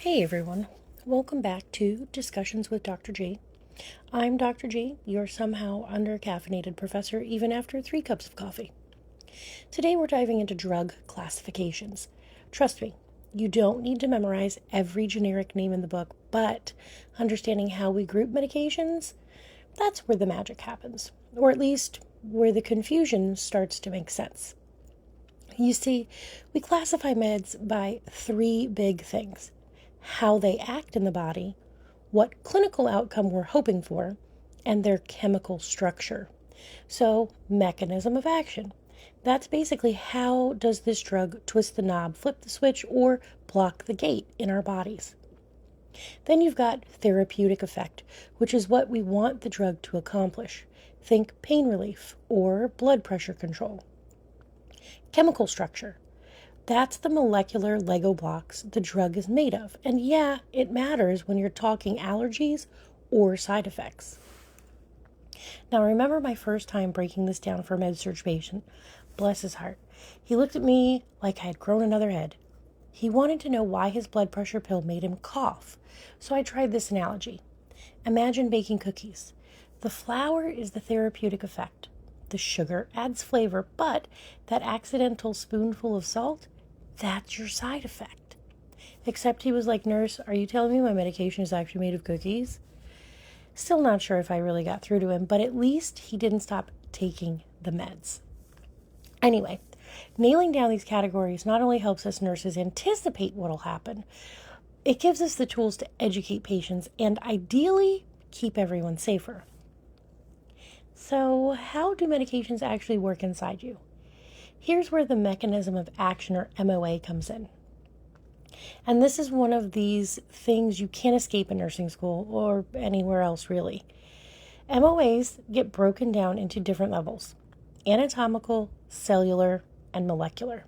Hey everyone, welcome back to Discussions with Dr. G. I'm Dr. G, your somehow under-caffeinated professor even after 3 cups of coffee. Today we're diving into drug classifications. Trust me, you don't need to memorize every generic name in the book, but understanding how we group medications, that's where the magic happens, or at least where the confusion starts to make sense. You see, we classify meds by 3 big things: how they act in the body, what clinical outcome we're hoping for, and their chemical structure. So, mechanism of action. That's basically how does this drug twist the knob, flip the switch, or block the gate in our bodies. Then you've got therapeutic effect, which is what we want the drug to accomplish. Think pain relief or blood pressure control. Chemical structure. That's the molecular Lego blocks the drug is made of. And yeah, it matters when you're talking allergies or side effects. Now, remember my first time breaking this down for a med-surg patient? Bless his heart. He looked at me like I had grown another head. He wanted to know why his blood pressure pill made him cough. So I tried this analogy. Imagine baking cookies. The flour is the therapeutic effect. The sugar adds flavor, but that accidental spoonful of salt, that's your side effect. Except he was like, "Nurse, are you telling me my medication is actually made of cookies?" Still not sure if I really got through to him, but at least he didn't stop taking the meds. Anyway, nailing down these categories not only helps us nurses anticipate what'll happen, it gives us the tools to educate patients and ideally keep everyone safer. So, how do medications actually work inside you? Here's where the mechanism of action, or MOA, comes in. And this is one of these things you can't escape in nursing school or anywhere else, really. MOAs get broken down into different levels: anatomical, cellular, and molecular.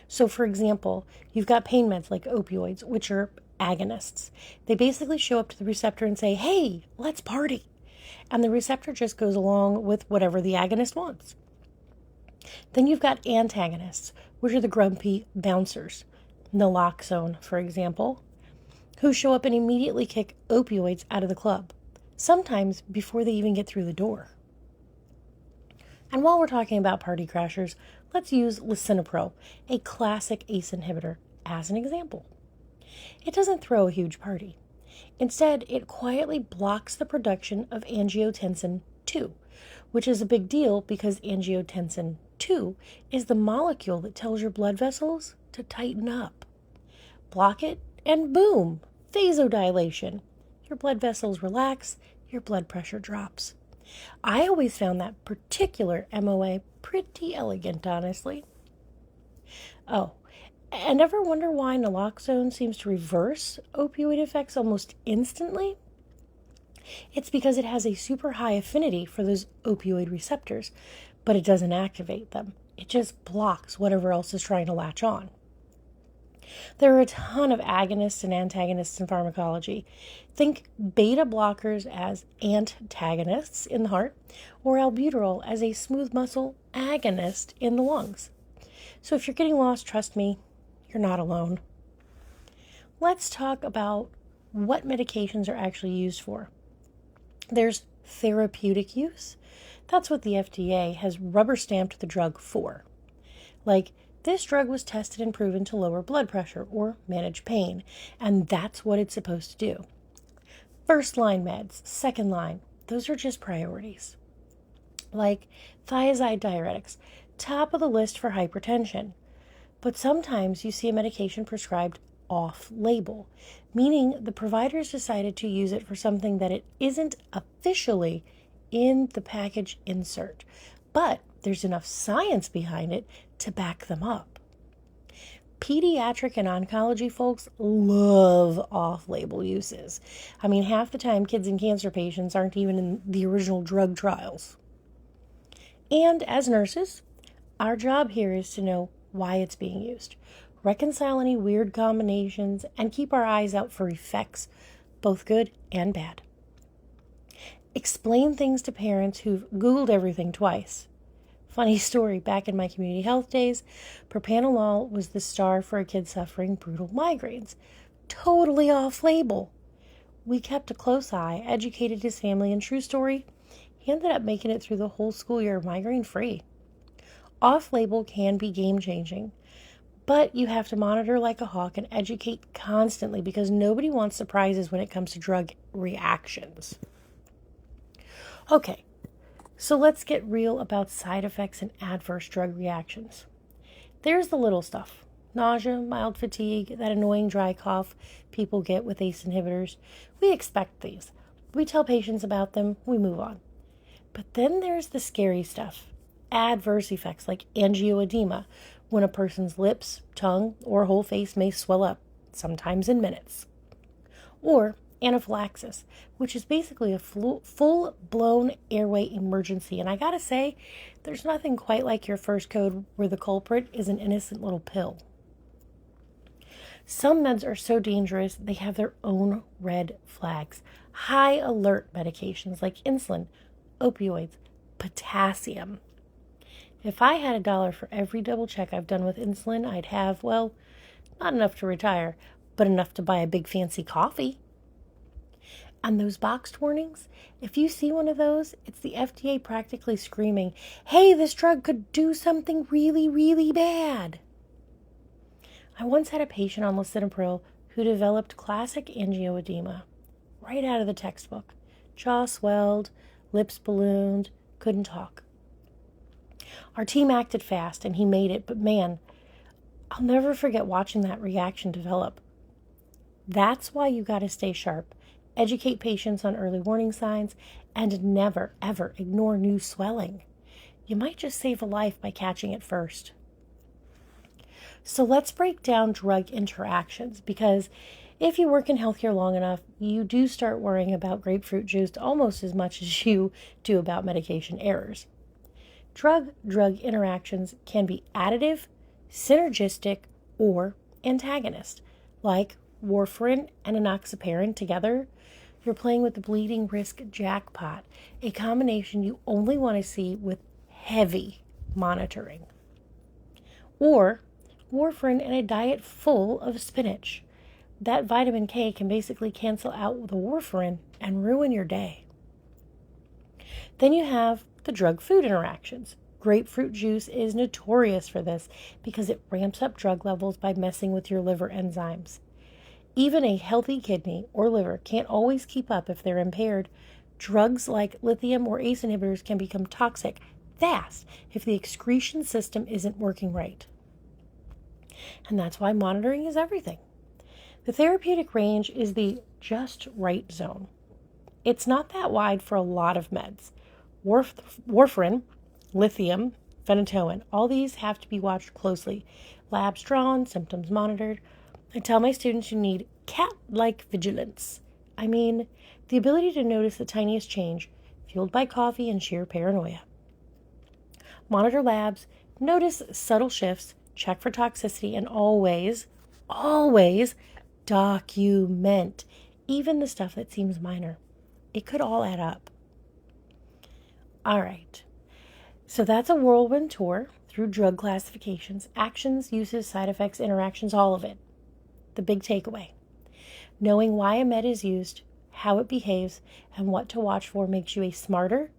So, for example, you've got pain meds like opioids, which are agonists. They basically show up to the receptor and say, "Hey, let's party." And the receptor just goes along with whatever the agonist wants. Then you've got antagonists, which are the grumpy bouncers. Naloxone, for example, who show up and immediately kick opioids out of the club, sometimes before they even get through the door. And while we're talking about party crashers, let's use lisinopril, a classic ACE inhibitor, as an example. It doesn't throw a huge party. Instead, it quietly blocks the production of angiotensin II, which is a big deal because angiotensin II is the molecule that tells your blood vessels to tighten up. Block it, and boom, vasodilation. Your blood vessels relax, your blood pressure drops. I always found that particular MOA pretty elegant, honestly. Oh, and ever wonder why naloxone seems to reverse opioid effects almost instantly? It's because it has a super high affinity for those opioid receptors, but it doesn't activate them. It just blocks whatever else is trying to latch on. There are a ton of agonists and antagonists in pharmacology. Think beta blockers as antagonists in the heart, or albuterol as a smooth muscle agonist in the lungs. So if you're getting lost, trust me, you're not alone. Let's talk about what medications are actually used for. There's therapeutic use. That's what the FDA has rubber stamped the drug for. Like, this drug was tested and proven to lower blood pressure or manage pain, and that's what it's supposed to do. First line meds, second line, those are just priorities. Like thiazide diuretics, top of the list for hypertension. But sometimes you see a medication prescribed off-label, meaning the providers decided to use it for something that it isn't officially in the package insert, but there's enough science behind it to back them up. Pediatric and oncology folks love off-label uses. I mean, half the time kids and cancer patients aren't even in the original drug trials. And as nurses, our job here is to know why it's being used, reconcile any weird combinations, and keep our eyes out for effects, both good and bad. Explain things to parents who've Googled everything twice. Funny story, back in my community health days, propranolol was the star for a kid suffering brutal migraines. totally off-label. We kept a close eye, educated his family, and true story, he ended up making it through the whole school year migraine-free. Off-label can be game-changing, but you have to monitor like a hawk and educate constantly because nobody wants surprises when it comes to drug reactions. Okay, so let's get real about side effects and adverse drug reactions. There's the little stuff. Nausea, mild fatigue, that annoying dry cough people get with ACE inhibitors. We expect these. We tell patients about them, we move on. But then there's the scary stuff. Adverse effects like angioedema, when a person's lips, tongue, or whole face may swell up, sometimes in minutes. Or anaphylaxis, which is basically a full-blown airway emergency. And I gotta say, there's nothing quite like your first code where the culprit is an innocent little pill. Some meds are so dangerous, they have their own red flags. High alert medications like insulin, opioids, potassium. If I had $1 for every double check I've done with insulin, I'd have, well, not enough to retire, but enough to buy a big fancy coffee. And those boxed warnings, if you see one of those, it's the FDA practically screaming, hey, this drug could do something really, really bad. I once had a patient on lisinopril who developed classic angioedema right out of the textbook. Jaw swelled, lips ballooned, couldn't talk. Our team acted fast and he made it, but man, I'll never forget watching that reaction develop. That's why you got to stay sharp, educate patients on early warning signs, and never, ever ignore new swelling. You might just save a life by catching it first. So let's break down drug interactions, because if you work in healthcare long enough, you do start worrying about grapefruit juice almost as much as you do about medication errors. Drug-drug interactions can be additive, synergistic, or antagonist. Like warfarin and enoxaparin together, you're playing with the bleeding risk jackpot, a combination you only want to see with heavy monitoring. Or warfarin in a diet full of spinach. That vitamin K can basically cancel out the warfarin and ruin your day. Then you have the drug-food interactions. Grapefruit juice is notorious for this because it ramps up drug levels by messing with your liver enzymes. Even a healthy kidney or liver can't always keep up if they're impaired. Drugs like lithium or ACE inhibitors can become toxic fast if the excretion system isn't working right. And that's why monitoring is everything. The therapeutic range is the just right zone. It's not that wide for a lot of meds. Warfarin, lithium, phenytoin, all these have to be watched closely. Labs drawn, symptoms monitored. I tell my students you need cat-like vigilance. I mean, the ability to notice the tiniest change, fueled by coffee and sheer paranoia. Monitor labs, notice subtle shifts, check for toxicity, and always document, even the stuff that seems minor. It could all add up. All right, so that's a whirlwind tour through drug classifications, actions, uses, side effects, interactions, all of it. The big takeaway: knowing why a med is used, how it behaves, and what to watch for makes you a smarter,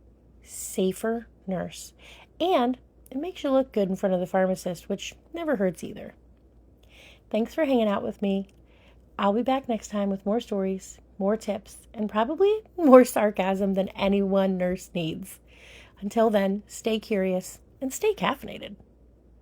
safer nurse. And it makes you look good in front of the pharmacist, which never hurts either. Thanks for hanging out with me. I'll be back next time with more stories, more tips, and probably more sarcasm than any one nurse needs. Until then, stay curious and stay caffeinated.